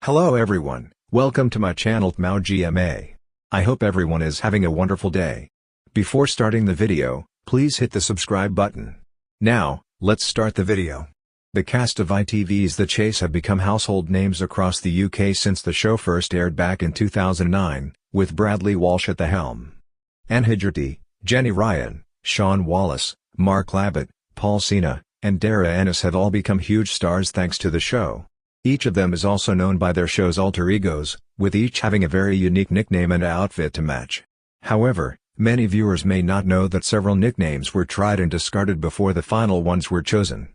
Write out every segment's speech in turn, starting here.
Hello everyone, welcome to my channel Mao GMA. I hope everyone is having a wonderful day. Before starting the video, please hit the subscribe button. Now, let's start the video. The cast of ITV's The Chase have become household names across the UK since the show first aired back in 2009, with Bradley Walsh at the helm. Anne Hegarty, Jenny Ryan, Sean Wallace, Mark Labbott, Paul Cena, and Dara Ennis have all become huge stars thanks to the show. Each of them is also known by their show's alter egos, with each having a very unique nickname and outfit to match. However, many viewers may not know that several nicknames were tried and discarded before the final ones were chosen.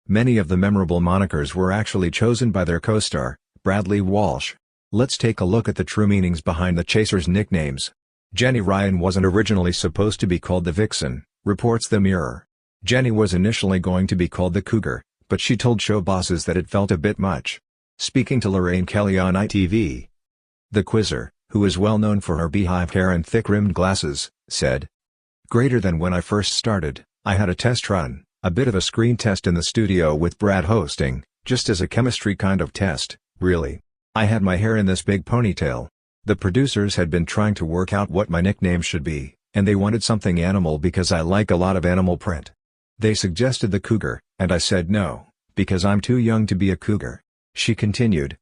Many of the memorable monikers were actually chosen by their co-star, Bradley Walsh. Let's take a look at the true meanings behind the Chasers' nicknames. Jenny Ryan wasn't originally supposed to be called the Vixen, reports The Mirror. Jenny was initially going to be called the Cougar, but she told show bosses that it felt a bit much. Speaking to Lorraine Kelly on ITV, the Quizzer, who is well known for her beehive hair and thick-rimmed glasses, said, "Greater than when I first started, I had a test run, a bit of a screen test in the studio with Brad hosting, just as a chemistry kind of test, really. I had my hair in this big ponytail. The producers had been trying to work out what my nickname should be, and they wanted something animal because I like a lot of animal print. They suggested the Cougar, and I said no, because I'm too young to be a cougar." She continued.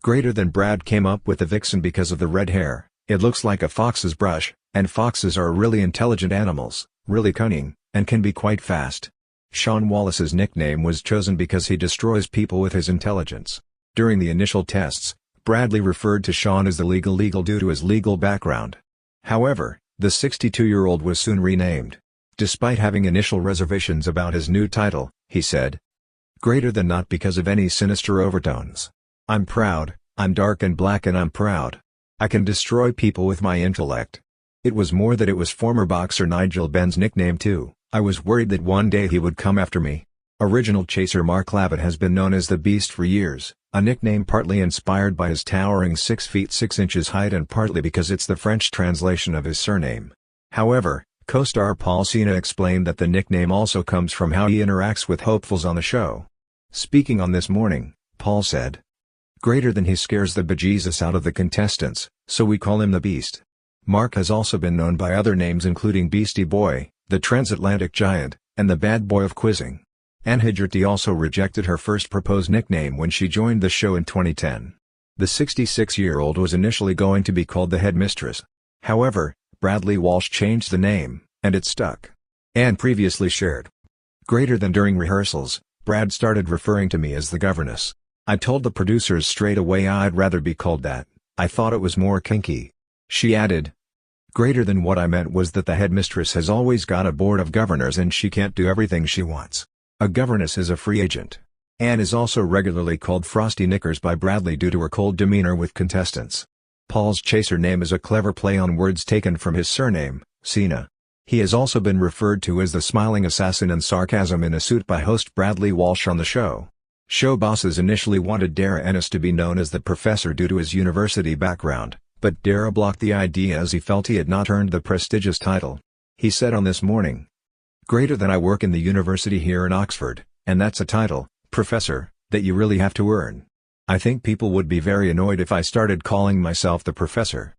Greater than Brad came up with the Vixen because of the red hair. It looks like a fox's brush, and foxes are really intelligent animals, really cunning, and can be quite fast. Sean Wallace's nickname was chosen because he destroys people with his intelligence. During the initial tests, Bradley referred to Sean as the legal due to his legal background. However, the 62-year-old was soon renamed. Despite having initial reservations about his new title, he said, "Greater than not because of any sinister overtones. I'm proud, I'm dark and black and I'm proud. I can destroy people with my intellect." It was more that it was former boxer Nigel Benn's nickname too. "I was worried that one day he would come after me." Original chaser Mark Labbott has been known as the Beast for years, a nickname partly inspired by his towering 6 feet 6 inches height and partly because it's the French translation of his surname. However, co-star Paul Cena explained that the nickname also comes from how he interacts with hopefuls on the show. Speaking on This Morning, Paul said, "Greater than he scares the bejesus out of the contestants, so we call him the Beast." Mark has also been known by other names including Beastie Boy, the Transatlantic Giant, and the Bad Boy of Quizzing. Anne Hegarty also rejected her first proposed nickname when she joined the show in 2010. The 66-year-old was initially going to be called the Headmistress. However, Bradley Walsh changed the name, and it stuck. Anne previously shared, "Greater than during rehearsals, Brad started referring to me as the Governess. I told the producers straight away I'd rather be called that, I thought it was more kinky." She added, "Greater than what I meant was that the headmistress has always got a board of governors and she can't do everything she wants. A governess is a free agent." Anne is also regularly called Frosty Knickers by Bradley due to her cold demeanor with contestants. Paul's chaser name is a clever play on words taken from his surname, Cena. He has also been referred to as the smiling assassin and sarcasm in a suit by host Bradley Walsh on the show. Show bosses initially wanted Dara Ennis to be known as the Professor due to his university background, but Dara blocked the idea as he felt he had not earned the prestigious title. He said on This Morning, "Greater than I work in the university here in Oxford, and that's a title, Professor, that you really have to earn. I think people would be very annoyed if I started calling myself the Professor.